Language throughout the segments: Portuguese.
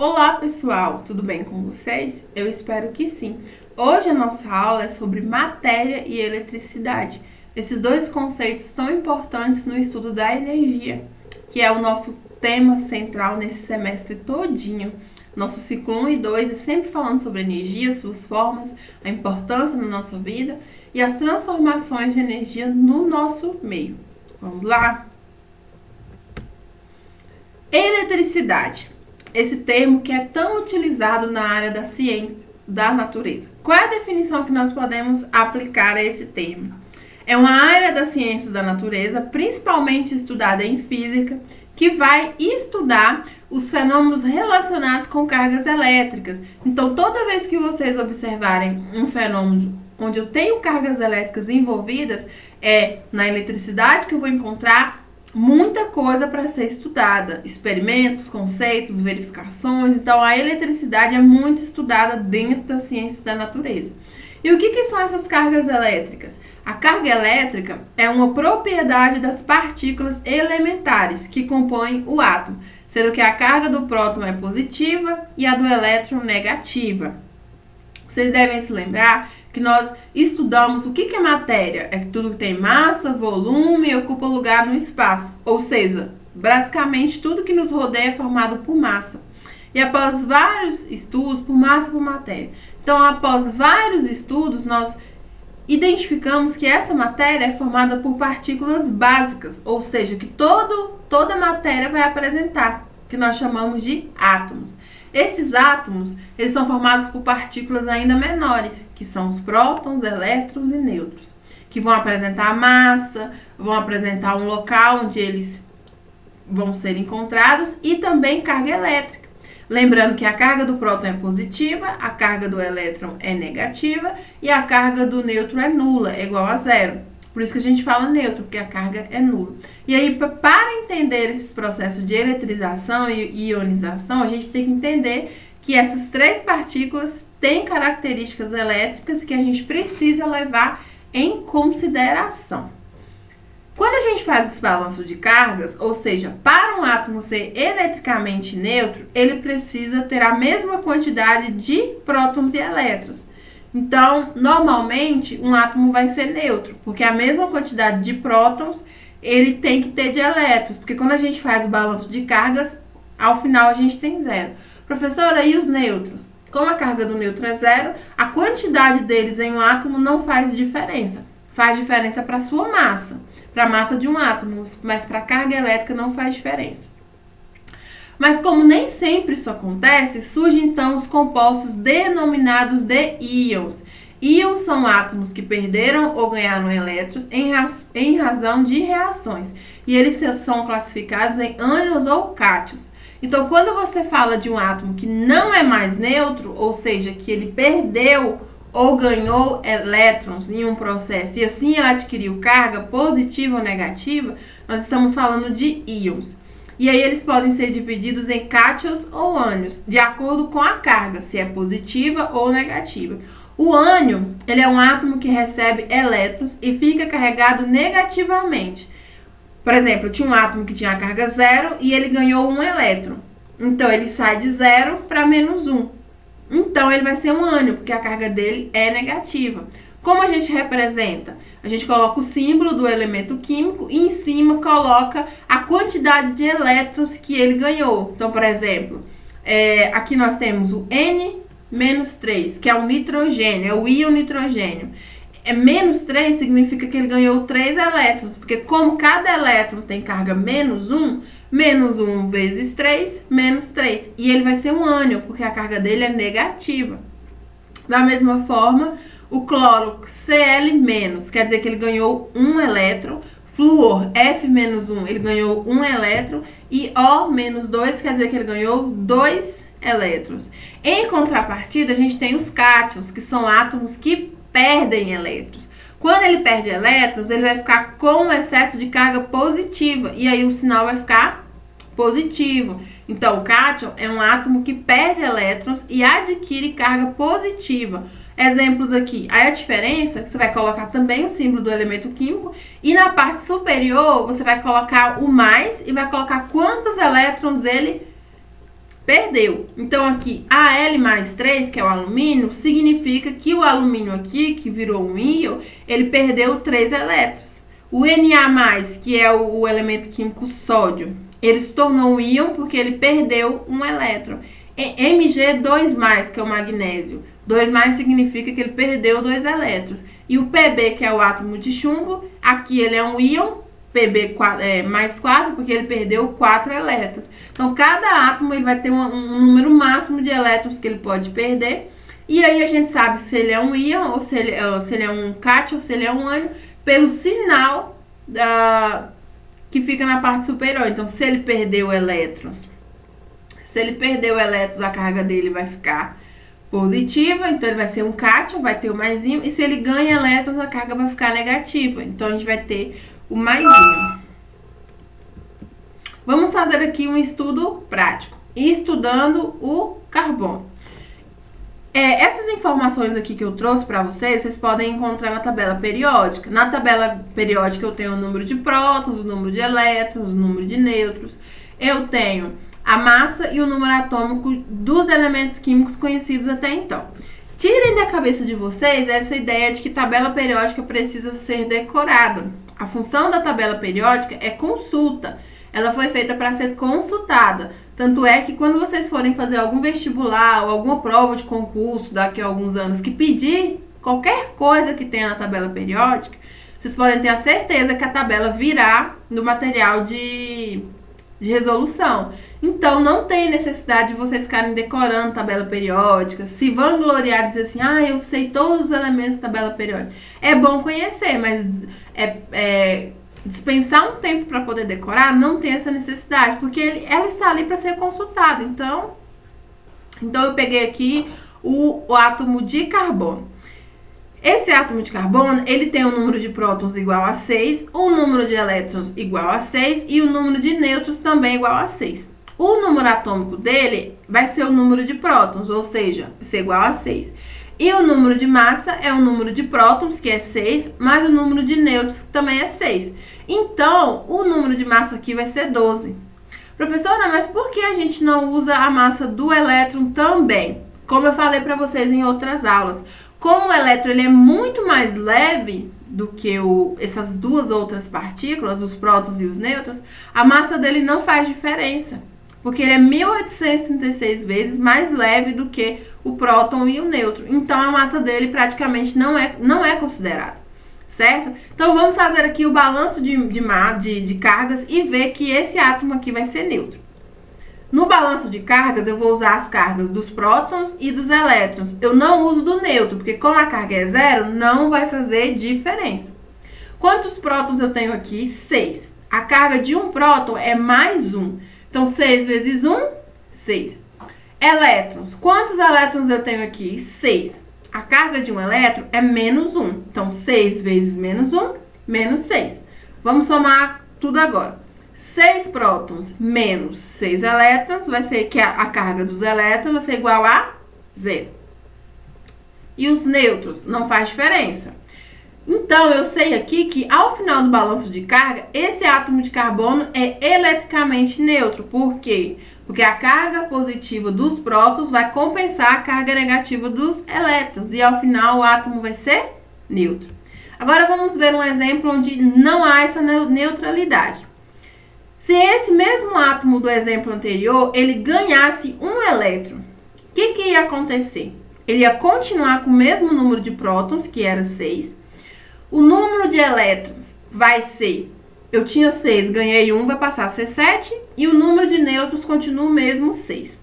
Olá pessoal, tudo bem com vocês? Eu espero que sim. Hoje a nossa aula é sobre matéria e eletricidade. Esses dois conceitos tão importantes no estudo da energia, que é o nosso tema central nesse semestre todinho. Nosso ciclo 1 e 2 é sempre falando sobre energia, suas formas, a importância na nossa vida e as transformações de energia no nosso meio. Vamos lá? Eletricidade. Esse termo que é tão utilizado na área da ciência da natureza. Qual é a definição que nós podemos aplicar a esse termo? É uma área das ciências da natureza, principalmente estudada em física, que vai estudar os fenômenos relacionados com cargas elétricas. Então, toda vez que vocês observarem um fenômeno onde eu tenho cargas elétricas envolvidas, é na eletricidade que eu vou encontrar muita coisa para ser estudada, experimentos, conceitos, verificações. Então a eletricidade é muito estudada dentro da ciência da natureza. E o que são essas cargas elétricas? A carga elétrica é uma propriedade das partículas elementares que compõem o átomo, sendo que a carga do próton é positiva e a do elétron negativa. Vocês devem se lembrar que nós estudamos o que é matéria. É tudo que tem massa, volume e ocupa lugar no espaço. Ou seja, basicamente tudo que nos rodeia é formado por massa. E após vários estudos, por massa e por matéria. Então, após vários estudos, nós identificamos que essa matéria é formada por partículas básicas. Ou seja, que toda matéria vai apresentar, que nós chamamos de átomos. Esses átomos, eles são formados por partículas ainda menores, que são os prótons, elétrons e nêutrons, que vão apresentar massa, vão apresentar um local onde eles vão ser encontrados e também carga elétrica. Lembrando que a carga do próton é positiva, a carga do elétron é negativa e a carga do nêutron é nula, é igual a zero. Por isso que a gente fala neutro, porque a carga é nula. E aí, para entender esses processos de eletrização e ionização, a gente tem que entender que essas três partículas têm características elétricas que a gente precisa levar em consideração. Quando a gente faz esse balanço de cargas, ou seja, para um átomo ser eletricamente neutro, ele precisa ter a mesma quantidade de prótons e elétrons. Então, normalmente, um átomo vai ser neutro, porque a mesma quantidade de prótons ele tem que ter de elétrons, porque quando a gente faz o balanço de cargas, ao final a gente tem zero. Professora, e os nêutrons? Como a carga do nêutron é zero, a quantidade deles em um átomo não faz diferença. Faz diferença para a sua massa, para a massa de um átomo, mas para a carga elétrica não faz diferença. Mas como nem sempre isso acontece, surgem então os compostos denominados de íons. Íons são átomos que perderam ou ganharam elétrons em razão de reações. E eles são classificados em ânions ou cátions. Então, quando você fala de um átomo que não é mais neutro, ou seja, que ele perdeu ou ganhou elétrons em um processo e assim ele adquiriu carga positiva ou negativa, nós estamos falando de íons. E aí eles podem ser divididos em cátions ou ânions, de acordo com a carga, se é positiva ou negativa. O ânion, ele é um átomo que recebe elétrons e fica carregado negativamente. Por exemplo, tinha um átomo que tinha a carga zero e ele ganhou um elétron. Então, ele sai de zero para menos um. Então, ele vai ser um ânion, porque a carga dele é negativa. Como a gente representa? A gente coloca o símbolo do elemento químico e em cima coloca a quantidade de elétrons que ele ganhou. Então, por exemplo, aqui nós temos o N-3, que é o nitrogênio, é o íon nitrogênio. Menos 3 significa que ele ganhou 3 elétrons, porque como cada elétron tem carga menos 1 vezes 3, menos 3. E ele vai ser um ânion, porque a carga dele é negativa. Da mesma forma, o cloro Cl-, quer dizer que ele ganhou 1 elétron. Flúor F-1, ele ganhou 1 elétron. E O-2, quer dizer que ele ganhou 2 elétrons. Em contrapartida, a gente tem os cátions, que são átomos que perdem elétrons. Quando ele perde elétrons, ele vai ficar com um excesso de carga positiva. E aí o sinal vai ficar positivo. Então, o cátion é um átomo que perde elétrons e adquire carga positiva. Exemplos aqui, aí a diferença é que você vai colocar também o símbolo do elemento químico e na parte superior você vai colocar o mais e vai colocar quantos elétrons ele Perdeu. Então, aqui, Al+3, que é o alumínio, significa que o alumínio aqui, que virou um íon, ele perdeu 3 elétrons. O Na+, que é o elemento químico sódio, ele se tornou um íon porque ele perdeu um elétron. Mg2+, que é o magnésio. 2+ significa que ele perdeu 2 elétrons. E o Pb, que é o átomo de chumbo, aqui ele é um íon, Pb mais 4, porque ele perdeu 4 elétrons. Então, cada átomo ele vai ter um número máximo de elétrons que ele pode perder. E aí a gente sabe se ele é um íon, ou se ele é um cátion, ou se ele é um ânion, pelo sinal que fica na parte superior. Então, se ele perdeu elétrons, a carga dele vai ficar positiva, então ele vai ser um cátion, vai ter o maisinho. E se ele ganha elétrons, a carga vai ficar negativa. Então, a gente vai ter o maisinho. Vamos fazer aqui um estudo prático, estudando o carbono. Essas informações aqui que eu trouxe para vocês podem encontrar na tabela periódica. Na tabela periódica eu tenho o número de prótons, o número de elétrons, o número de nêutrons. Eu tenho a massa e o número atômico dos elementos químicos conhecidos até então. Tirem da cabeça de vocês essa ideia de que tabela periódica precisa ser decorada. A função da tabela periódica é consulta. Ela foi feita para ser consultada. Tanto é que quando vocês forem fazer algum vestibular ou alguma prova de concurso daqui a alguns anos que pedir qualquer coisa que tenha na tabela periódica, vocês podem ter a certeza que a tabela virá no material de resolução. Então, não tem necessidade de vocês ficarem decorando tabela periódica, se vangloriar, dizer assim, eu sei todos os elementos da tabela periódica. É bom conhecer, mas dispensar um tempo para poder decorar não tem essa necessidade, porque ela está ali para ser consultada. Então eu peguei aqui o átomo de carbono. Esse átomo de carbono, ele tem um número de prótons igual a 6, o número de elétrons igual a 6 e o número de nêutrons também igual a 6. O número atômico dele vai ser o número de prótons, ou seja, vai ser igual a 6. E o número de massa é o número de prótons, que é 6, mais o número de nêutrons, que também é 6. Então, o número de massa aqui vai ser 12. Professora, mas por que a gente não usa a massa do elétron também? Como eu falei para vocês em outras aulas, como o elétron ele é muito mais leve do que essas duas outras partículas, os prótons e os nêutrons, a massa dele não faz diferença, porque ele é 1836 vezes mais leve do que o próton e o nêutron. Então, a massa dele praticamente não é considerada, certo? Então, vamos fazer aqui o balanço de cargas e ver que esse átomo aqui vai ser neutro. No balanço de cargas, eu vou usar as cargas dos prótons e dos elétrons. Eu não uso do nêutron, porque como a carga é 0, não vai fazer diferença. Quantos prótons eu tenho aqui? 6. A carga de um próton é mais 1. Então, 6 vezes 1, 6. Elétrons. Quantos elétrons eu tenho aqui? 6. A carga de um elétron é menos 1. Então, 6 vezes menos 1, menos 6. Vamos somar tudo agora. 6 prótons menos 6 elétrons vai ser que a carga dos elétrons vai ser igual a 0. E os nêutrons? Não faz diferença. Então, eu sei aqui que ao final do balanço de carga, esse átomo de carbono é eletricamente neutro. Por quê? Porque a carga positiva dos prótons vai compensar a carga negativa dos elétrons. E ao final o átomo vai ser neutro. Agora vamos ver um exemplo onde não há essa neutralidade. Se esse mesmo átomo do exemplo anterior, ele ganhasse um elétron, o que ia acontecer? Ele ia continuar com o mesmo número de prótons, que era 6. O número de elétrons vai ser, eu tinha 6, ganhei 1, vai passar a ser 7. E o número de nêutrons continua o mesmo, 6.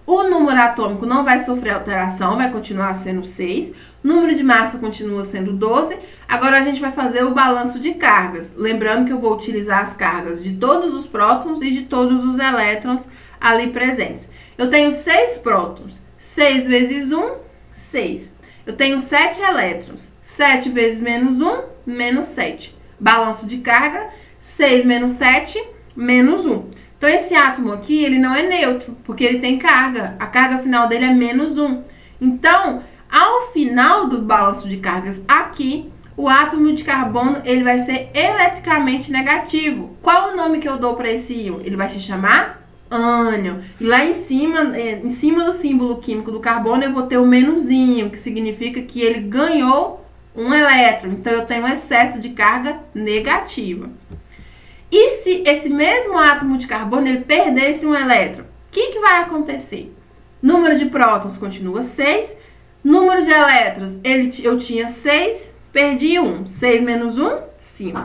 O número atômico não vai sofrer alteração, vai continuar sendo 6. O número de massa continua sendo 12. Agora a gente vai fazer o balanço de cargas. Lembrando que eu vou utilizar as cargas de todos os prótons e de todos os elétrons ali presentes. Eu tenho 6 prótons. 6 vezes 1, 6. Eu tenho 7 elétrons. 7 vezes menos 1, menos 7. Balanço de carga, 6 menos 7, menos 1. Então, esse átomo aqui, ele não é neutro, porque ele tem carga. A carga final dele é menos 1. Então, ao final do balanço de cargas aqui, o átomo de carbono, ele vai ser eletricamente negativo. Qual o nome que eu dou para esse íon? Ele vai se chamar ânion. E lá em cima do símbolo químico do carbono, eu vou ter o menuzinho, que significa que ele ganhou um elétron. Então, eu tenho um excesso de carga negativa. E se esse mesmo átomo de carbono ele perdesse um elétron, o que vai acontecer? Número de prótons continua 6. Número de elétrons, eu tinha 6, perdi 1. 6 menos 1, 5.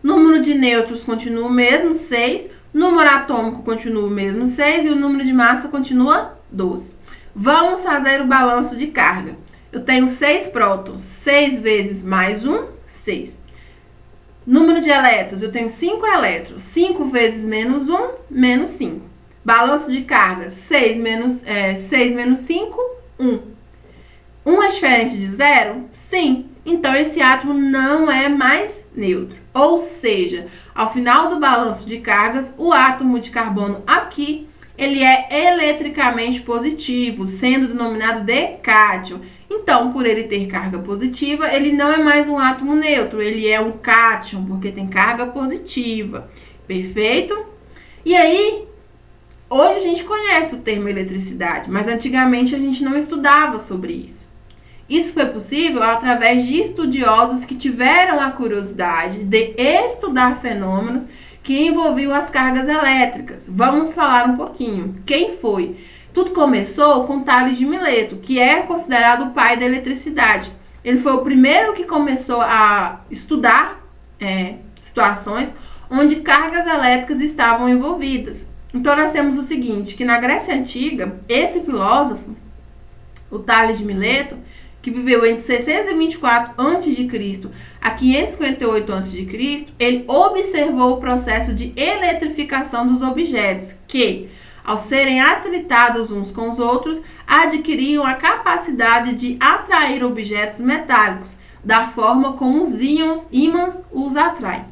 Número de nêutrons continua o mesmo, 6. Número atômico continua o mesmo, 6. E o número de massa continua 12. Vamos fazer o balanço de carga. Eu tenho 6 prótons. 6 vezes mais 1, 6. Número de elétrons, eu tenho 5 elétrons. 5 vezes menos 1, menos 5. Balanço de cargas, 6 menos 5, 1. 1 é diferente de 0? Sim. Então, esse átomo não é mais neutro. Ou seja, ao final do balanço de cargas, o átomo de carbono aqui, ele é eletricamente positivo, sendo denominado de cátion. Então, por ele ter carga positiva, ele não é mais um átomo neutro, ele é um cátion, porque tem carga positiva. Perfeito? E aí, hoje a gente conhece o termo eletricidade, mas antigamente a gente não estudava sobre isso. Isso foi possível através de estudiosos que tiveram a curiosidade de estudar fenômenos que envolviam as cargas elétricas. Vamos falar um pouquinho. Quem foi? Tudo começou com Tales de Mileto, que é considerado o pai da eletricidade. Ele foi o primeiro que começou a estudar situações onde cargas elétricas estavam envolvidas. Então, nós temos o seguinte, que na Grécia Antiga, esse filósofo, o Tales de Mileto, que viveu entre 624 a.C. a 558 a.C., ele observou o processo de eletrificação dos objetos, que, ao serem atritados uns com os outros, adquiriam a capacidade de atrair objetos metálicos, da forma como os ímãs os atraem.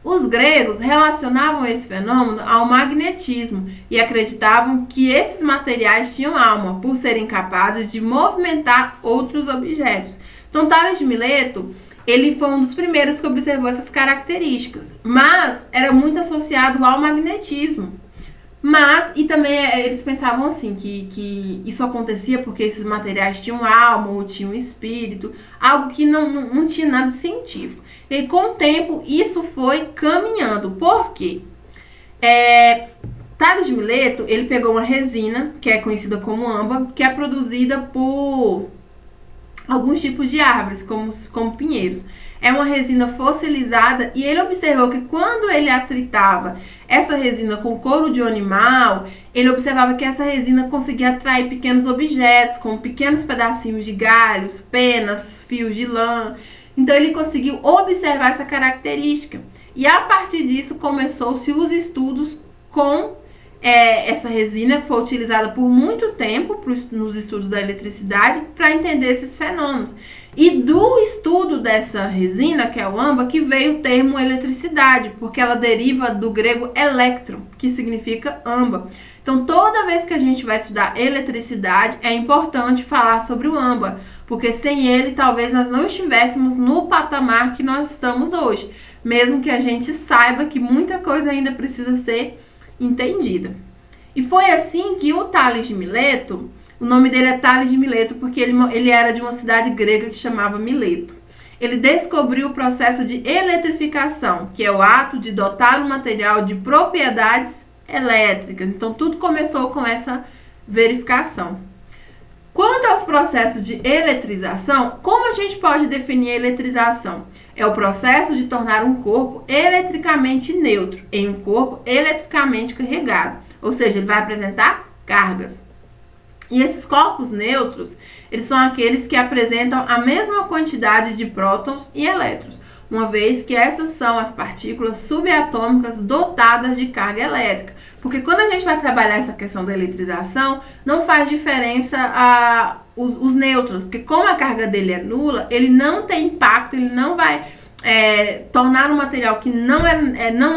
Os gregos relacionavam esse fenômeno ao magnetismo e acreditavam que esses materiais tinham alma, por serem capazes de movimentar outros objetos. Então, Tales de Mileto, ele foi um dos primeiros que observou essas características, mas era muito associado ao magnetismo. E também eles pensavam assim, que isso acontecia porque esses materiais tinham alma ou tinham espírito, algo que não tinha nada científico. E com o tempo isso foi caminhando. Por quê? Tales de Mileto, ele pegou uma resina, que é conhecida como âmbar, que é produzida por alguns tipos de árvores, como pinheiros. É uma resina fossilizada e ele observou que quando ele atritava essa resina com couro de animal, ele observava que essa resina conseguia atrair pequenos objetos, como pequenos pedacinhos de galhos, penas, fios de lã. Então, ele conseguiu observar essa característica. E, a partir disso, começou-se os estudos com essa resina, que foi utilizada por muito tempo nos estudos da eletricidade, para entender esses fenômenos. E do estudo dessa resina, que é o âmbar, que veio o termo eletricidade, porque ela deriva do grego elektron, que significa âmbar. Então, toda vez que a gente vai estudar eletricidade, é importante falar sobre o âmbar, porque sem ele, talvez nós não estivéssemos no patamar que nós estamos hoje, mesmo que a gente saiba que muita coisa ainda precisa ser entendida. E foi assim que o Tales de Mileto, o nome dele é Tales de Mileto porque ele era de uma cidade grega que chamava Mileto. Ele descobriu o processo de eletrificação, que é o ato de dotar o material de propriedades elétricas. Então, tudo começou com essa verificação. Quanto aos processos de eletrização, como a gente pode definir a eletrização? É o processo de tornar um corpo eletricamente neutro em um corpo eletricamente carregado. Ou seja, ele vai apresentar cargas. E esses corpos neutros, eles são aqueles que apresentam a mesma quantidade de prótons e elétrons, uma vez que essas são as partículas subatômicas dotadas de carga elétrica. Porque quando a gente vai trabalhar essa questão da eletrização, não faz diferença os nêutrons, porque como a carga dele é nula, ele não tem impacto, ele não vai tornar um material que não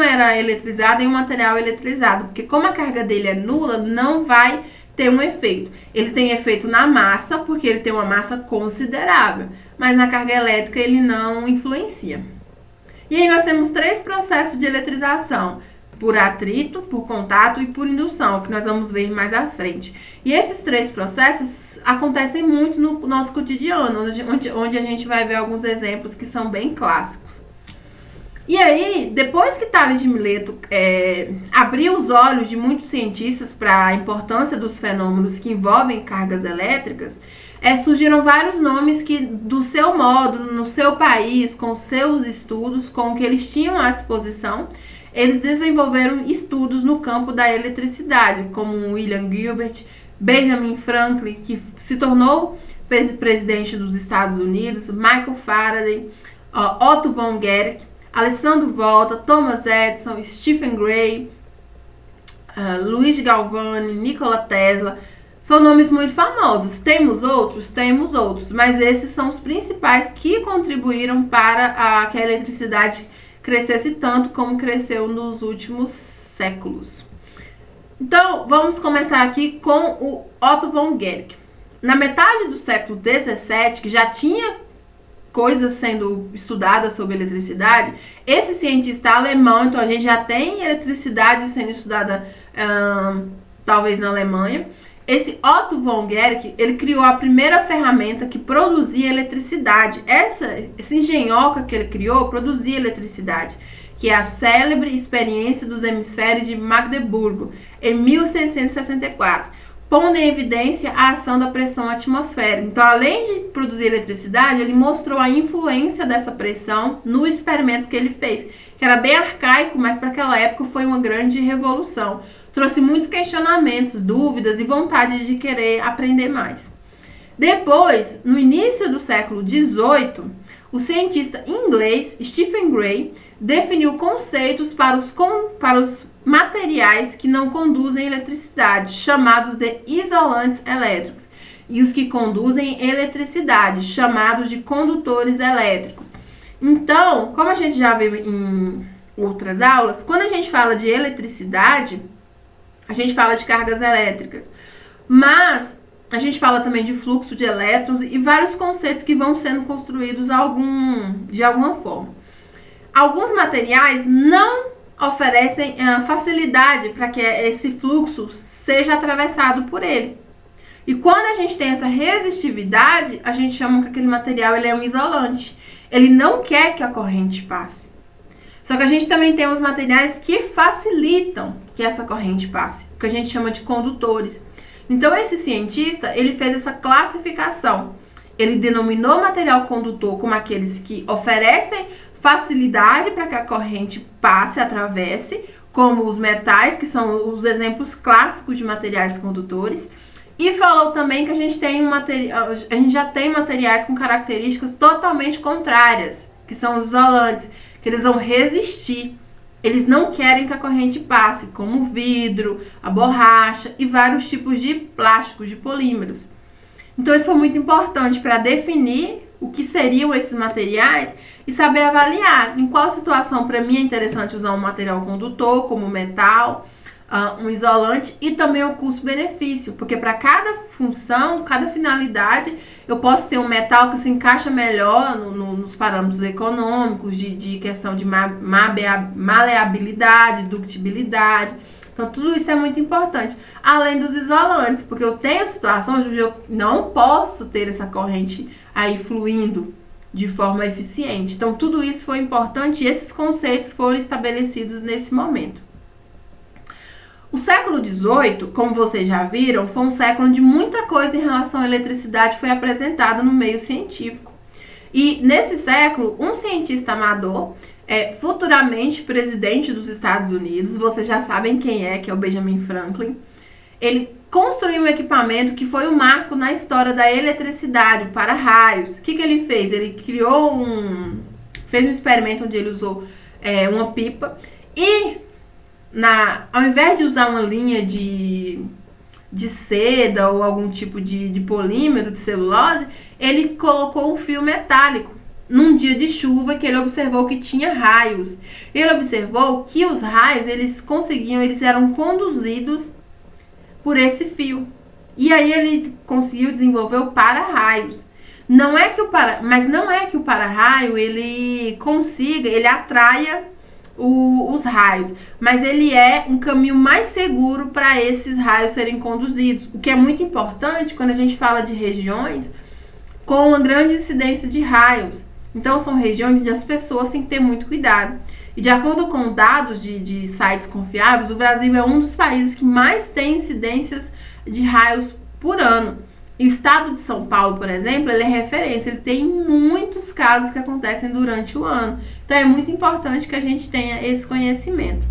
era eletrizado em um material eletrizado, porque como a carga dele é nula, não vai ter um efeito. Ele tem efeito na massa, porque ele tem uma massa considerável, mas na carga elétrica ele não influencia. E aí nós temos 3 processos de eletrização. por atrito, por contato e por indução, que nós vamos ver mais à frente. E esses três processos acontecem muito no nosso cotidiano, onde a gente vai ver alguns exemplos que são bem clássicos. E aí, depois que Tales de Mileto abriu os olhos de muitos cientistas para a importância dos fenômenos que envolvem cargas elétricas, surgiram vários nomes que, do seu modo, no seu país, com seus estudos, com o que eles tinham à disposição, eles desenvolveram estudos no campo da eletricidade, como William Gilbert, Benjamin Franklin, que se tornou presidente dos Estados Unidos, Michael Faraday, Otto von Guericke, Alessandro Volta, Thomas Edison, Stephen Gray, Luigi Galvani, Nikola Tesla. São nomes muito famosos. Temos outros, mas esses são os principais que contribuíram para que a eletricidade crescesse tanto como cresceu nos últimos séculos. Então, vamos começar aqui com o Otto von Guericke. Na metade do século XVII, que já tinha coisas sendo estudadas sobre eletricidade, esse cientista alemão, então a gente já tem eletricidade sendo estudada talvez na Alemanha. Esse Otto von Guericke, ele criou a primeira ferramenta que produzia eletricidade. Essa engenhoca que ele criou produzia eletricidade, que é a célebre experiência dos hemisférios de Magdeburgo, em 1664, pondo em evidência a ação da pressão atmosférica. Então, além de produzir eletricidade, ele mostrou a influência dessa pressão no experimento que ele fez, que era bem arcaico, mas para aquela época foi uma grande revolução. Trouxe muitos questionamentos, dúvidas e vontade de querer aprender mais. Depois, no início do século XVIII, o cientista inglês Stephen Gray definiu conceitos para os materiais que não conduzem eletricidade, chamados de isolantes elétricos, e os que conduzem eletricidade, chamados de condutores elétricos. Então, como a gente já viu em outras aulas, quando a gente fala de eletricidade, a gente fala de cargas elétricas, mas a gente fala também de fluxo de elétrons e vários conceitos que vão sendo construídos de alguma forma. Alguns materiais não oferecem facilidade para que esse fluxo seja atravessado por ele. E quando a gente tem essa resistividade, a gente chama que aquele material ele é um isolante. Ele não quer que a corrente passe. Só que a gente também tem os materiais que facilitam que essa corrente passe, que a gente chama de condutores. Então, esse cientista, ele fez essa classificação. Ele denominou material condutor como aqueles que oferecem facilidade para que a corrente passe, atravesse, como os metais, que são os exemplos clássicos de materiais condutores. E falou também que a gente já tem materiais com características totalmente contrárias, que são os isolantes, que eles vão resistir. Eles não querem que a corrente passe, como o vidro, a borracha e vários tipos de plásticos, de polímeros. Então, isso foi muito importante para definir o que seriam esses materiais e saber avaliar em qual situação para mim é interessante usar um material condutor, como metal, um isolante, e também o custo-benefício, porque para cada função, cada finalidade, eu posso ter um metal que se encaixa melhor nos parâmetros econômicos, de questão de maleabilidade, ductibilidade. Então, tudo isso é muito importante. Além dos isolantes, porque eu tenho situações onde eu não posso ter essa corrente aí fluindo de forma eficiente. Então, tudo isso foi importante e esses conceitos foram estabelecidos nesse momento. O século XVIII, como vocês já viram, foi um século onde muita coisa em relação à eletricidade foi apresentada no meio científico. E nesse século, um cientista amador, futuramente presidente dos Estados Unidos, vocês já sabem quem é, que é o Benjamin Franklin, ele construiu um equipamento que foi um marco na história da eletricidade, o para-raios. O que ele fez? Ele fez um experimento onde ele usou uma pipa e ao invés de usar uma linha de seda ou algum tipo de polímero, de celulose, ele colocou um fio metálico num dia de chuva que ele observou que tinha raios. Ele observou que os raios, eles eram conduzidos por esse fio. E aí ele conseguiu desenvolver o para-raios. Não é que o para-raio ele atraia os raios, mas ele é um caminho mais seguro para esses raios serem conduzidos, o que é muito importante quando a gente fala de regiões com uma grande incidência de raios. Então, são regiões onde as pessoas têm que ter muito cuidado. E de acordo com dados de sites confiáveis, o Brasil é um dos países que mais tem incidências de raios por ano. E o estado de São Paulo, por exemplo, ele é referência, ele tem muitos casos que acontecem durante o ano. Então é muito importante que a gente tenha esse conhecimento.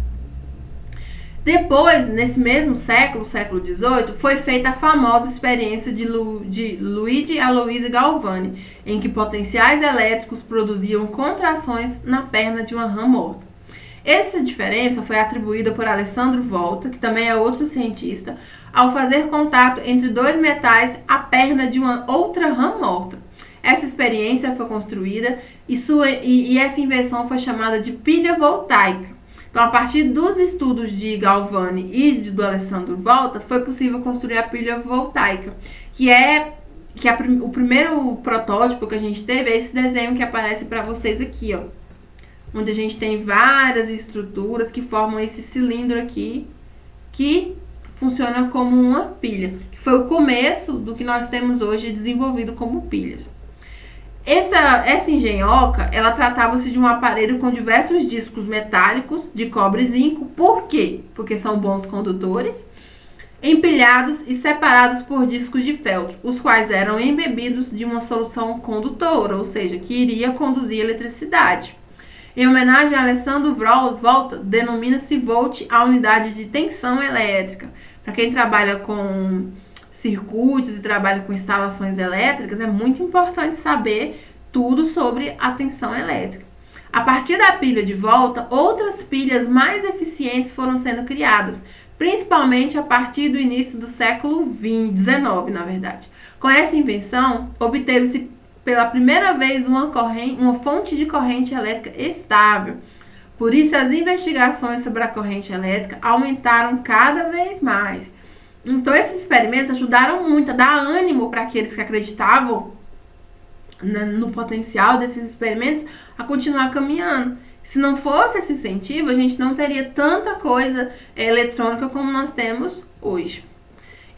Depois, nesse mesmo século XVIII, foi feita a famosa experiência de Luigi Aloysio Galvani, em que potenciais elétricos produziam contrações na perna de uma rã morta. Essa diferença foi atribuída por Alessandro Volta, que também é outro cientista, ao fazer contato entre dois metais à perna de uma outra rã morta. Essa experiência foi construída e essa invenção foi chamada de pilha voltaica. Então, a partir dos estudos de Galvani e do Alessandro Volta, foi possível construir a pilha voltaica, o primeiro protótipo que a gente teve é esse desenho que aparece para vocês aqui, ó, onde a gente tem várias estruturas que formam esse cilindro aqui, que funciona como uma pilha, que foi o começo do que nós temos hoje desenvolvido como pilhas. Essa engenhoca, ela tratava-se de um aparelho com diversos discos metálicos de cobre e zinco. Por quê? Porque são bons condutores, empilhados e separados por discos de feltro, os quais eram embebidos de uma solução condutora, ou seja, que iria conduzir eletricidade. Em homenagem a Alessandro Volta, denomina-se volt a unidade de tensão elétrica. Para quem trabalha com circuitos e trabalha com instalações elétricas, é muito importante saber tudo sobre a tensão elétrica. A partir da pilha de Volta, outras pilhas mais eficientes foram sendo criadas, principalmente a partir do início do século XIX, na verdade. Com essa invenção, obteve-se pela primeira vez uma fonte de corrente elétrica estável. Por isso, as investigações sobre a corrente elétrica aumentaram cada vez mais. Então, esses experimentos ajudaram muito a dar ânimo para aqueles que acreditavam no potencial desses experimentos a continuar caminhando. Se não fosse esse incentivo, a gente não teria tanta coisa eletrônica como nós temos hoje.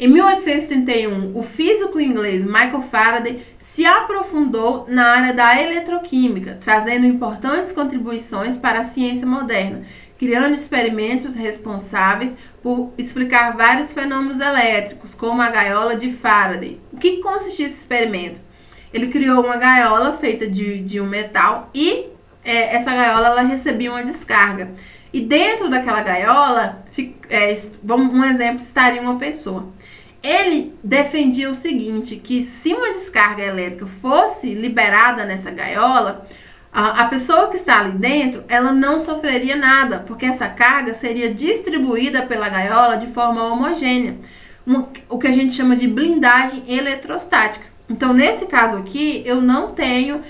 Em 1831, o físico inglês Michael Faraday se aprofundou na área da eletroquímica, trazendo importantes contribuições para a ciência moderna, criando experimentos responsáveis por explicar vários fenômenos elétricos, como a gaiola de Faraday. O que consistia esse experimento? Ele criou uma gaiola feita de um metal e essa gaiola ela recebia uma descarga. E dentro daquela gaiola, um exemplo, estaria uma pessoa. Ele defendia o seguinte, que se uma descarga elétrica fosse liberada nessa gaiola, a pessoa que está ali dentro, ela não sofreria nada, porque essa carga seria distribuída pela gaiola de forma homogênea, o que a gente chama de blindagem eletrostática. Então, nesse caso aqui, eu não tenho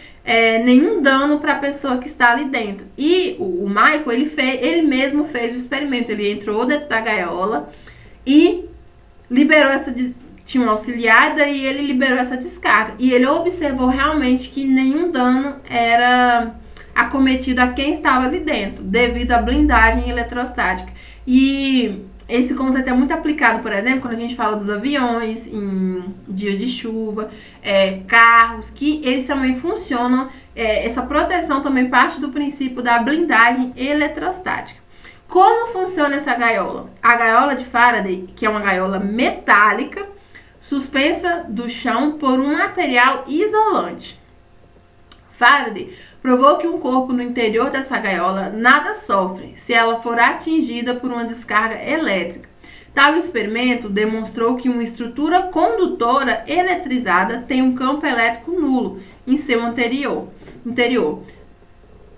nenhum dano para a pessoa que está ali dentro. E o Michael, ele mesmo fez o experimento, ele entrou dentro da gaiola e liberou tinha um auxiliar, daí ele liberou essa descarga. E ele observou realmente que nenhum dano era acometido a quem estava ali dentro, devido à blindagem eletrostática. E esse conceito é muito aplicado, por exemplo, quando a gente fala dos aviões, em dias de chuva, carros, que eles também funcionam, essa proteção também parte do princípio da blindagem eletrostática. Como funciona essa gaiola? A gaiola de Faraday, que é uma gaiola metálica, suspensa do chão por um material isolante. Faraday provou que um corpo no interior dessa gaiola nada sofre se ela for atingida por uma descarga elétrica. Tal experimento demonstrou que uma estrutura condutora eletrizada tem um campo elétrico nulo em seu interior,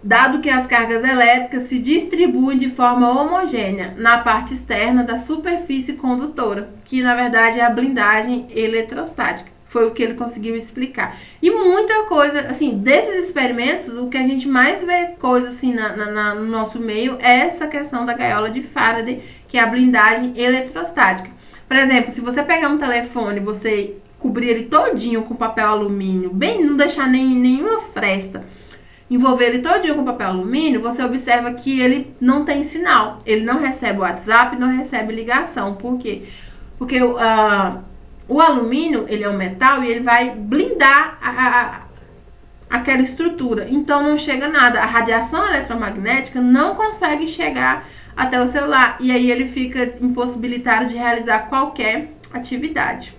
dado que as cargas elétricas se distribuem de forma homogênea na parte externa da superfície condutora, que na verdade é a blindagem eletrostática. Foi o que ele conseguiu explicar. E muita coisa, assim, desses experimentos, o que a gente mais vê coisa assim no nosso meio é essa questão da gaiola de Faraday, que é a blindagem eletrostática. Por exemplo, se você pegar um telefone, você cobrir ele todinho com papel alumínio, bem, não deixar nenhuma fresta, envolver ele todinho com papel alumínio, você observa que ele não tem sinal. Ele não recebe o WhatsApp, não recebe ligação. Por quê? Porque o alumínio, ele é um metal e ele vai blindar aquela estrutura. Então não chega nada. A radiação eletromagnética não consegue chegar até o celular. E aí ele fica impossibilitado de realizar qualquer atividade.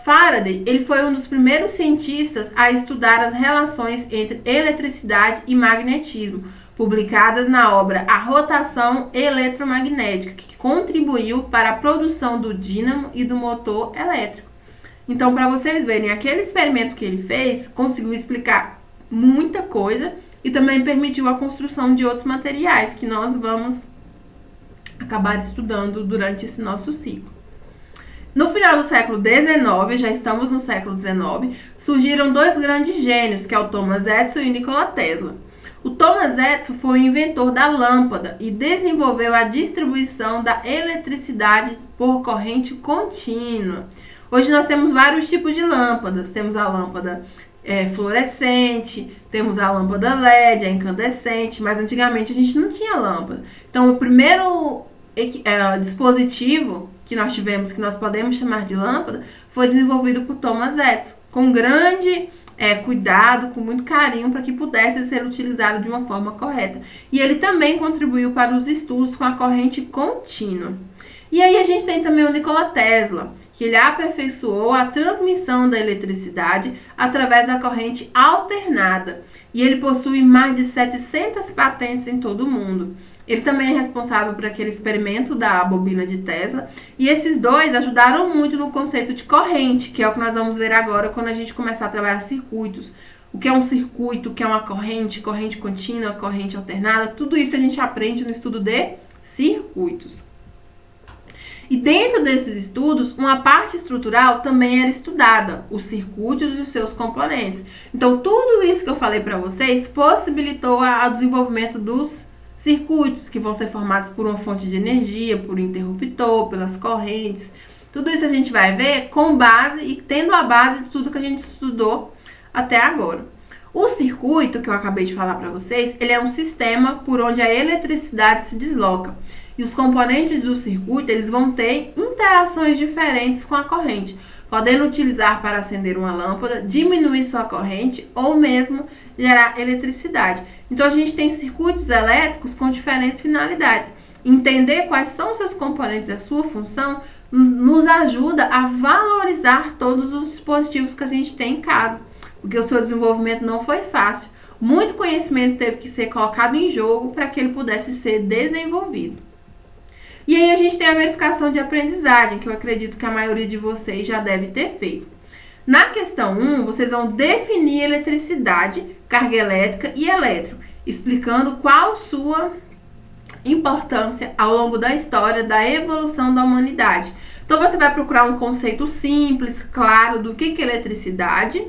Faraday, ele foi um dos primeiros cientistas a estudar as relações entre eletricidade e magnetismo, publicadas na obra A Rotação Eletromagnética, que contribuiu para a produção do dínamo e do motor elétrico. Então, para vocês verem, aquele experimento que ele fez conseguiu explicar muita coisa e também permitiu a construção de outros materiais que nós vamos acabar estudando durante esse nosso ciclo. No final do século XIX, já estamos no século XIX, surgiram dois grandes gênios, que é o Thomas Edison e Nikola Tesla. O Thomas Edison foi o inventor da lâmpada e desenvolveu a distribuição da eletricidade por corrente contínua. Hoje nós temos vários tipos de lâmpadas. Temos a lâmpada fluorescente, temos a lâmpada LED, a incandescente, mas antigamente a gente não tinha lâmpada. Então o primeiro dispositivo que nós tivemos, que nós podemos chamar de lâmpada, foi desenvolvido por Thomas Edison, com grande cuidado, com muito carinho, para que pudesse ser utilizado de uma forma correta. E ele também contribuiu para os estudos com a corrente contínua. E aí a gente tem também o Nikola Tesla, que ele aperfeiçoou a transmissão da eletricidade através da corrente alternada. E ele possui mais de 700 patentes em todo o mundo. Ele também é responsável por aquele experimento da bobina de Tesla. E esses dois ajudaram muito no conceito de corrente, que é o que nós vamos ver agora quando a gente começar a trabalhar circuitos. O que é um circuito, o que é uma corrente, corrente contínua, corrente alternada, tudo isso a gente aprende no estudo de circuitos. E dentro desses estudos, uma parte estrutural também era estudada, os circuitos e os seus componentes. Então, tudo isso que eu falei para vocês possibilitou o desenvolvimento dos circuitos, que vão ser formados por uma fonte de energia, por um interruptor, pelas correntes. Tudo isso a gente vai ver com base e tendo a base de tudo que a gente estudou até agora. O circuito, que eu acabei de falar para vocês, ele é um sistema por onde a eletricidade se desloca. E os componentes do circuito, eles vão ter interações diferentes com a corrente, podendo utilizar para acender uma lâmpada, diminuir sua corrente ou mesmo gerar eletricidade. Então, a gente tem circuitos elétricos com diferentes finalidades. Entender quais são seus componentes e a sua função nos ajuda a valorizar todos os dispositivos que a gente tem em casa, porque o seu desenvolvimento não foi fácil. Muito conhecimento teve que ser colocado em jogo para que ele pudesse ser desenvolvido. E aí a gente tem a verificação de aprendizagem, que eu acredito que a maioria de vocês já deve ter feito. Na questão 1, vocês vão definir eletricidade, carga elétrica e elétrico, explicando qual sua importância ao longo da história da evolução da humanidade. Então você vai procurar um conceito simples, claro, do que é eletricidade,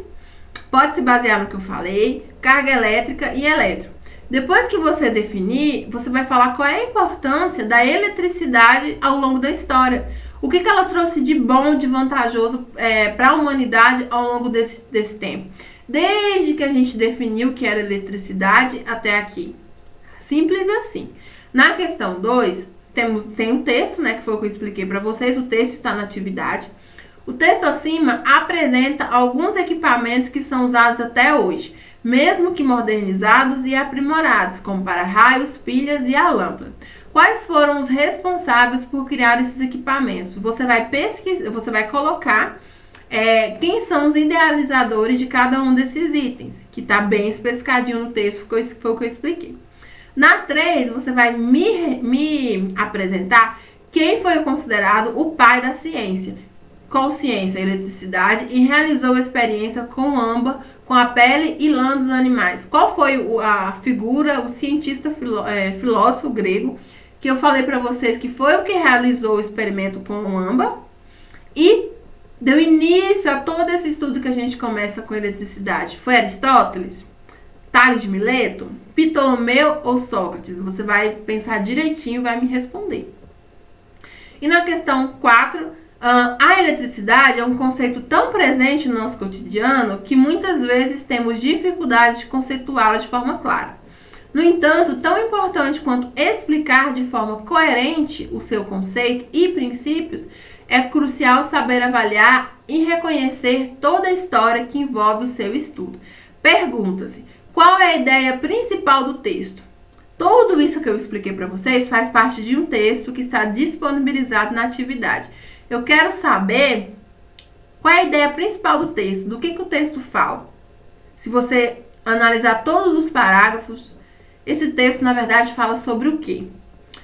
pode se basear no que eu falei, carga elétrica e elétrico. Depois que você definir, você vai falar qual é a importância da eletricidade ao longo da história. O que ela trouxe de bom, de vantajoso para a humanidade ao longo desse tempo. Desde que a gente definiu o que era eletricidade até aqui. Simples assim. Na questão 2, tem um texto, né, que foi o que eu expliquei para vocês. O texto está na atividade. O texto acima apresenta alguns equipamentos que são usados até hoje, mesmo que modernizados e aprimorados, como para-raios, pilhas e a lâmpada. Quais foram os responsáveis por criar esses equipamentos? Você vai pesquisar, você vai colocar quem são os idealizadores de cada um desses itens, que está bem especificadinho no texto, foi o que eu expliquei. Na 3, você vai me apresentar quem foi considerado o pai da ciência. Qual ciência? Eletricidade, e realizou a experiência com âmbar, com a pele e lã dos animais. Qual foi a figura, o cientista filósofo grego, que eu falei para vocês que foi o que realizou o experimento com o âmbar e deu início a todo esse estudo que a gente começa com eletricidade? Foi Aristóteles? Tales de Mileto? Ptolomeu ou Sócrates? Você vai pensar direitinho e vai me responder. E na questão 4, A eletricidade é um conceito tão presente no nosso cotidiano que muitas vezes temos dificuldade de conceituá-la de forma clara. No entanto, tão importante quanto explicar de forma coerente o seu conceito e princípios, é crucial saber avaliar e reconhecer toda a história que envolve o seu estudo. Pergunta-se: qual é a ideia principal do texto? Tudo isso que eu expliquei para vocês faz parte de um texto que está disponibilizado na atividade. Eu quero saber qual é a ideia principal do texto, do que o texto fala. Se você analisar todos os parágrafos, esse texto, na verdade, fala sobre o quê?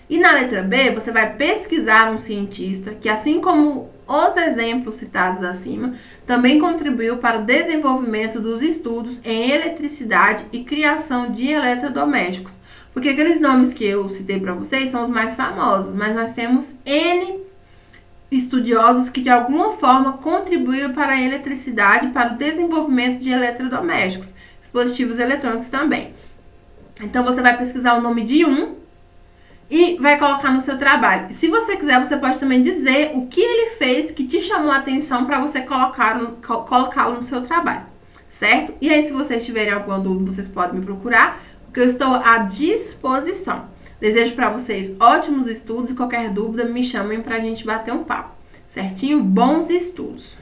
E na letra B, você vai pesquisar um cientista que, assim como os exemplos citados acima, também contribuiu para o desenvolvimento dos estudos em eletricidade e criação de eletrodomésticos. Porque aqueles nomes que eu citei para vocês são os mais famosos, mas nós temos N estudiosos que de alguma forma contribuíram para a eletricidade e para o desenvolvimento de eletrodomésticos, dispositivos eletrônicos também. Então você vai pesquisar o nome de um e vai colocar no seu trabalho. Se você quiser, você pode também dizer o que ele fez que te chamou a atenção para você colocá-lo no seu trabalho, certo? E aí, se vocês tiverem alguma dúvida, vocês podem me procurar, porque eu estou à disposição. Desejo para vocês ótimos estudos e qualquer dúvida me chamem para a gente bater um papo, certinho? Bons estudos!